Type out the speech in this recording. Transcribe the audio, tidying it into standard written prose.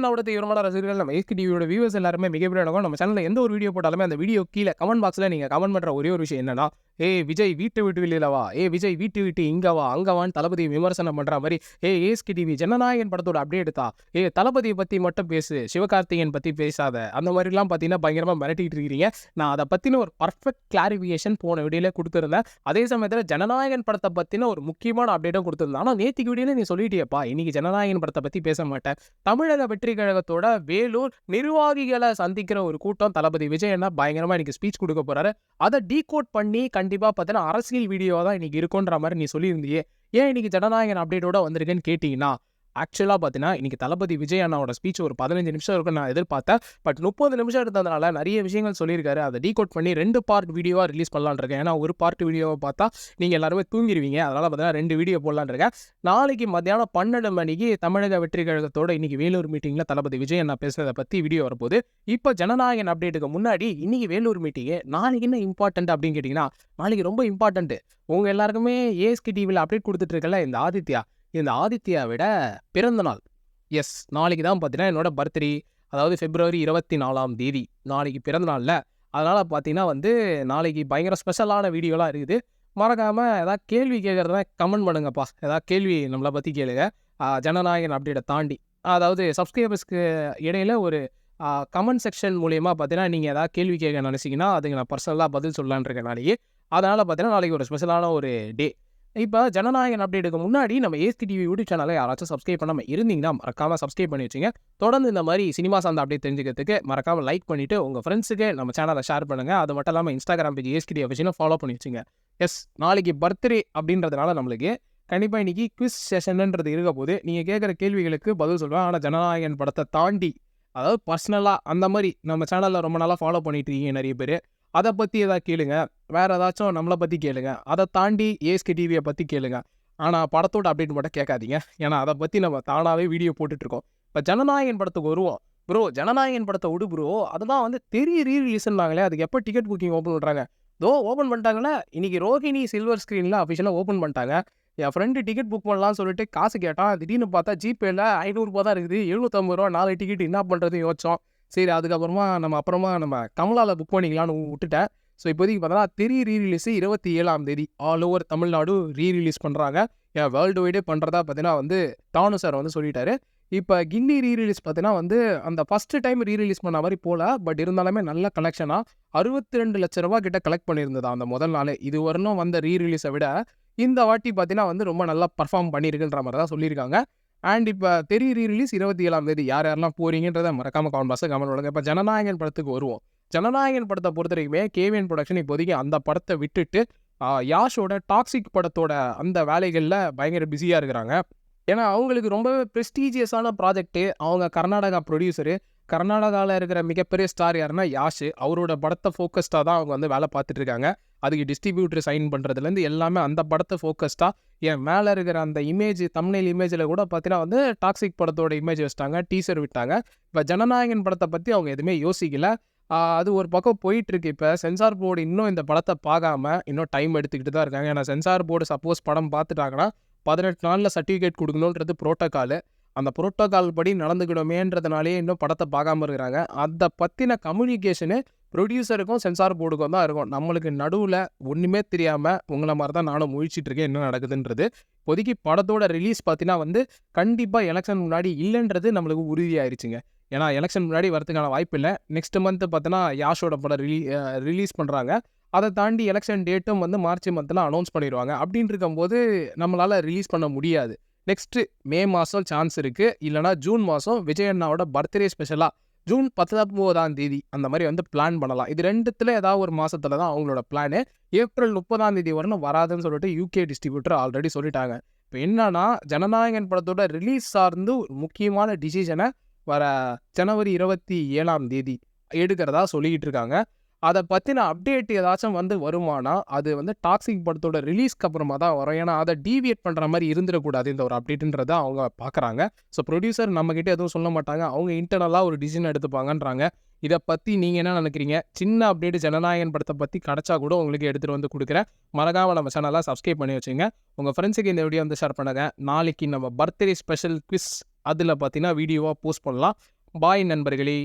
என்னோட தீவிரமான ரசிகர்கள் நம்ம ஏஸ்கே டிவியோட வியூவர்ஸ் எல்லாருமே மிகப்பெரிய இடம். நம்ம சேனல்ல எந்த ஒரு வீடியோ போட்டாலுமே அந்த வீடியோ கீழே கமெண்ட் பாக்ஸ்ல நீங்க கமெண்ட் பண்ற ஒரே ஒரு விஷயம் என்னன்னா, ஏய் விஜய் வீட்டு விட்டு வெளியில வா, ஏய் விஜய் வீட்டு விட்டு இங்க வா அங்க வான்னு தளபதி விமர்சனம் பண்ற மாதிரி, ஏய் ஏஸ்கே டிவி ஜனநாயகன் படத்தோட அப்டேட் தான், ஏய் தளபதியை பத்தி மட்டும் பேசு, சிவகார்த்திகேயன் பத்தி பேசாத, அந்த மாதிரிலாம் பார்த்தீங்கன்னா பயங்கரமா மிரட்டிட்டு இருக்கிறீங்க. நான் அதை பத்தின ஒரு பர்ஃபெக்ட் கிளாரிஃபிகேஷன் போன வீடியோல கொடுத்துருந்தேன். அதே சமயத்தில் ஜனநாயகன் படத்தை பத்தின ஒரு முக்கியமான அப்டேட்டும் கொடுத்துருந்தேன். ஆனால் நேத்திக்கு வீடியோல நீ சொல்லிட்டியப்பா, இன்னைக்கு ஜனநாயகன் படத்தை பத்தி பேச மாட்டேன். தமிழக வெற்றி கழகத்தோட வேலூர் நிர்வாகிகளை சந்திக்கிற ஒரு கூட்டம் தளபதி விஜய் என்ன பயங்கரமா இன்னைக்கு ஸ்பீச் கொடுக்க போறாரு. அதை டீகோட் பண்ணி கண்டிப்பா பார்த்தீங்கன்னா அரசியல் வீடியோவா தான் இன்னைக்கு இருக்குன்ற மாதிரி நீ சொல்லியிருந்தியே. ஏன் இன்னைக்கு ஜனநாயகன் அப்டேட்டோட வந்திருக்கேன்னு கேட்டீங்கன்னா, ஆக்சுவலாக பார்த்தீங்கன்னா இன்னைக்கு தளபதி விஜய் அண்ணாவோட ஸ்பீச் ஒரு 15 நிமிஷம் இருக்குன்னு நான் எதிர்பார்த்தேன். பட் 30 நிமிஷம் இருந்ததுனால நிறைய விஷயங்கள் சொல்லியிருக்காரு. அதை டீகோட் பண்ணி 2 பார்ட் வீடியோவாக ரிலீஸ் பண்ணலான்னு இருக்கேன். ஏன்னா ஒரு பார்ட் வீடியோவை பார்த்தா நீங்கள் எல்லாருமே தூங்கிடுவீங்க. அதனால் பார்த்தீங்கன்னா 2 வீடியோ போடலான்னு இருக்கேன். நாளைக்கு மத்தியானம் 12 மணிக்கு தமிழக வெற்றி கழகத்தோட இன்னைக்கு வேலூர் மீட்டிங்கில் தளபதி விஜய் அண்ணா பேசுனதை பற்றி வீடியோ வரப்போகுது. இப்போ ஜனநாயகன் அப்டேட்டுக்கு முன்னாடி இன்னைக்கு வேலூர் மீட்டிங்கு நாளைக்கு என்ன இம்பார்ட்டன்ட் அப்படின்னு கேட்டிங்கன்னா, நாளைக்கு ரொம்ப இம்பார்ட்டன்ட்டு. உங்கள் எல்லாருக்குமே ஏஎஸ்கே டிவியில் அப்டேட் கொடுத்துட்டு இருக்கல இந்த ஆதித்யாவிட பிறந்த நாள். எஸ், நாளைக்கு தான் பார்த்தீங்கன்னா என்னோட பர்த்டே. அதாவது February 24 நாளைக்கு பிறந்த நாளில். அதனால் பார்த்தீங்கன்னா நாளைக்கு பயங்கர ஸ்பெஷலான வீடியோலாம் இருக்குது. மறக்காமல் ஏதாவது கேள்வி கேட்குறதுனா கமெண்ட் பண்ணுங்கப்பா. ஏதாவது கேள்வி நம்மளை பற்றி கேளுங்க. ஜனநாயகன் அப்டேட்டை தாண்டி அதாவது சப்ஸ்கிரைபர்ஸ்க்கு இடையில ஒரு கமெண்ட் செக்ஷன் மூலியமாக பார்த்தீங்கன்னா நீங்கள் ஏதாவது கேள்வி கேட்க நினச்சிங்கன்னா அதுக்கு நான் பர்சனலாக பதில் சொல்லலான்னு இருக்கேன் நாளைக்கு. அதனால் பார்த்தீங்கன்னா நாளைக்கு ஒரு ஸ்பெஷலான ஒரு டே. இப்போ ஜனநாயகன் அப்டேட்டுக்கு முன்னாடி நம்ம ஏஎஸ்கே டிவி யூடியூப் சேனலை யாராச்சும் சப்ஸ்கிரைப் பண்ணாமல் இருந்தீங்கன்னா மறக்காமல் சப்ஸ்கிரைப் பண்ணி வச்சுங்க. தொடர்ந்து இந்த மாதிரி சினிமா சார்ந்த அப்டேட் தெரிஞ்சுக்கிறதுக்கு மறக்காமல் லைக் பண்ணிவிட்டு உங்கள் ஃப்ரெண்ட்ஸுக்கு நம்ம சேனலை ஷேர் பண்ணுங்கள். அது மட்டும் இல்லாமல் இன்ஸ்டாகிராம் பேஜ் ஏஎஸ்கே டிவி ஆஃபீஷியலை ஃபாலோ பண்ணி வச்சுங்க. எஸ், நாளைக்கு பர்த்டே அப்படின்றதுனால நம்மளுக்கு கண்டிப்பாக இன்றைக்கி குவிஸ் செஷன்ன்றது இருக்க போது நீங்கள் கேட்குற கேள்விகளுக்கு பதில் சொல்லுவேன். ஆனால் ஜனநாயகன் படத்தை தாண்டி அதாவது பர்சனலாக அந்த மாதிரி நம்ம சேனலில் ரொம்ப நாளாக ஃபாலோ பண்ணிட்டு இருக்கீங்க நிறைய பேர். அதை பற்றி எதாவது கேளுங்க, வேறு ஏதாச்சும் நம்மளை பற்றி கேளுங்க. அதை தாண்டி ஏஎஸ்கே டிவியை பற்றி கேளுங்க. ஆனால் படத்தோட அப்டேட் மட்டும் கேட்காதீங்க. ஏன்னா அதை பற்றி நம்ம தானாகவே வீடியோ போட்டுட்ருக்கோம். இப்போ ஜனநாயகன் படத்துக்கு வருவோம். ப்ரோ ஜனநாயகன் படத்தை விடு ப்ரோ, அதுதான் தெரிய ரீரிலீஸ்னாங்களே, அதுக்கு எப்போ டிக்கெட் புக்கிங் ஓப்பன் பண்ணுறாங்க? ஓப்பன் பண்ணிட்டாங்களே. இன்றைக்கி ரோஹிணி சில்வர் ஸ்க்ரீனில் அஃபிஷியலாக ஓப்பன் பண்ணிட்டாங்க. என் ஃப்ரெண்டு டிக்கெட் புக் பண்ணலான்னு சொல்லிட்டு காசு கேட்டான். திடீர்னு பார்த்தா ஜிபேயில் 500 ரூபா தான் இருக்குது. 750 ரூபா 4 டிக்கெட் என்ன பண்ணுறதுன்னு யோசிச்சோம். சரி, அதுக்கப்புறமா நம்ம கமலாவில் புக் பண்ணிக்கலான்னு விட்டுட்டேன். ஸோ இப்போதைக்கு பார்த்தோன்னா rerelease 27 all over Tamil Nadu rerelease பண்ணுறாங்க. வேர்ல்டு வைடே பண்ணுறதா பார்த்தீங்கன்னா தானு சார் சொல்லிட்டாரு. இப்போ கில்லி ரீரிலீஸ் பார்த்தீங்கன்னா அந்த ஃபஸ்ட்டு டைம் ரீரிலீஸ் பண்ண மாதிரி போல. பட் இருந்தாலுமே நல்ல கலெக்ஷனாக 62 லட்ச ரூபா கிட்ட கலெக்ட் பண்ணியிருந்ததா அந்த முதல் நாளே. இது வரணும் வந்த ரீரிலீஸை விட இந்த வாட்டி பார்த்தீங்கன்னா ரொம்ப நல்லா பர்ஃபார்ம் பண்ணியிருக்குன்ற மாதிரி தான் சொல்லியிருக்காங்க. அண்ட் இப்போ ரீரிலீஸ் 27 யாரெல்லாம் போகிறீங்கன்றதை மறக்காமல் கமெண்ட் பாக்ஸில் கமெண்ட் பண்ணுங்க. இப்போ ஜனநாயகன் படத்துக்கு வருவோம். ஜனநாயகன் படத்தை பொறுத்த வரைக்குமே கேவிஎன் ப்ரொடக்ஷன் இப்போதைக்கு அந்த படத்தை விட்டுட்டு யாஷோட டாக்ஸிக் படத்தோட அந்த வேலைகளில் பயங்கர பிஸியாக இருக்கிறாங்க. ஏன்னா அவங்களுக்கு ரொம்பவே ப்ரெஸ்டீஜியஸான ப்ராஜெக்ட்டு. அவங்க கர்நாடகா ப்ரொடியூசரு. கர்நாடகாவில் இருக்கிற மிகப்பெரிய ஸ்டார் யாருன்னா யாஷ். அவரோட படத்தை ஃபோக்கஸ்டாக தான் அவங்க வேலை பார்த்துட்டு இருக்காங்க. அதுக்கு டிஸ்ட்ரிபியூட்டர் சைன் பண்ணுறதுலேருந்து எல்லாமே அந்த படத்தை ஃபோக்கஸ்டாக. என் மேலே இருக்கிற அந்த இமேஜ் தம்ப்நெயில் இமேஜில் கூட பார்த்தீங்கன்னா டாக்ஸிக் படத்தோட இமேஜ் வச்சிட்டாங்க, டீசர் விட்டாங்க. இப்போ ஜனநாயகன் படத்தை பற்றி அவங்க எதுவுமே யோசிக்கல. அது ஒரு பக்கம் போயிட்டுருக்கு. இப்போ சென்சார் போர்டு இன்னும் இந்த படத்தை பார்க்காம இன்னும் டைம் எடுத்துக்கிட்டு தான் இருக்காங்க. ஏன்னா சென்சார் போர்டு சப்போஸ் படம் பார்த்துட்டாங்கன்னா 18 நாளில் சர்டிஃபிகேட் கொடுக்கணுன்றது ப்ரோட்டோக்காலு. அந்த ப்ரோட்டோக்கால் படி நடந்துக்கிடுமேன்றதுனாலே இன்னும் படத்தை பார்க்காம இருக்கிறாங்க. அதை பற்றின கம்யூனிகேஷனு ப்ரொடியூசருக்கும் சென்சார் போர்டுக்கும் தான் இருக்கும். நம்மளுக்கு நடுவில் ஒன்றுமே தெரியாமல் உங்களை மாதிரி தான் நானும் முழிச்சிட்ருக்கேன் என்ன நடக்குதுன்றது. இப்போதைக்கு படத்தோட ரிலீஸ் பார்த்தீங்கன்னா கண்டிப்பாக எலெக்ஷன் முன்னாடி இல்லைன்றது நம்மளுக்கு உறுதியாயிருச்சுங்க. ஏன்னா எலெக்ஷன் முன்னாடி வரதுக்கான வாய்ப்பு இல்லை. நெக்ஸ்ட் மந்த்து பார்த்தோன்னா யாஷோட படம் ரிலீஸ் பண்ணுறாங்க. அதை தாண்டி எலெக்ஷன் டேட்டும் மார்ச் மந்தில் அனௌன்ஸ் பண்ணிடுவாங்க. அப்படின்னு இருக்கும்போது நம்மளால் ரிலீஸ் பண்ண முடியாது. நெக்ஸ்ட்டு மே மாதம் சான்ஸ் இருக்குது. இல்லைனா ஜூன் மாதம் விஜய் அண்ணாவோட பர்த்டே ஸ்பெஷலாக ஜூன் 19 அந்த மாதிரி பிளான் பண்ணலாம். இது ரெண்டுத்தில் ஏதாவது ஒரு மாதத்தில் தான் அவங்களோட பிளானு. ஏப்ரல் 30 வரணும் வராதுன்னு சொல்லிட்டு யூகே டிஸ்ட்ரிபியூட்டர் ஆல்ரெடி சொல்லிட்டாங்க. இப்போ என்னன்னா ஜனநாயகன் படத்தோட ரிலீஸ் சார்ந்து ஒரு முக்கியமான டிசிஷனை வர ஜனவரி 27 எடுக்கிறதா சொல்லிக்கிட்டு இருக்காங்க. அதை பற்றின அப்டேட் ஏதாச்சும் வருமானா அது டாக்ஸிக் படத்தோட ரிலீஸ்க்கு அப்புறமா தான் வரும். ஏன்னா அதை டீவியேட் பண்ணுற மாதிரி இருந்துடக்கூடாது இந்த ஒரு அப்டேட்டுன்றதை அவங்க பார்க்குறாங்க. ஸோ ப்ரொடியூசர் நம்மக்கிட்ட எதுவும் சொல்ல மாட்டாங்க, அவங்க இன்டர்னலாக ஒரு டிசிஷன் எடுத்துப்பாங்கன்றாங்க. இதை பற்றி நீங்கள் என்ன நினைக்கிறீங்க? சின்ன அப்டேட் ஜனநாயகன் படத்தை பற்றி கிடச்சா கூட உங்களுக்கு எடுத்துகிட்டு கொடுக்குறேன். மறக்காமல் நம்ம சேனலை சப்ஸ்கிரைப் பண்ணி வச்சுங்க. உங்கள் ஃப்ரெண்ட்ஸுக்கு இந்த வீடியோ ஷேர் பண்ணுங்கள். நாளைக்கு நம்ம பர்த்டே ஸ்பெஷல் குவிஸ் அதில் பார்த்தீங்கன்னா வீடியோவாக போஸ்ட் பண்ணலாம். பாய் நண்பர்களே.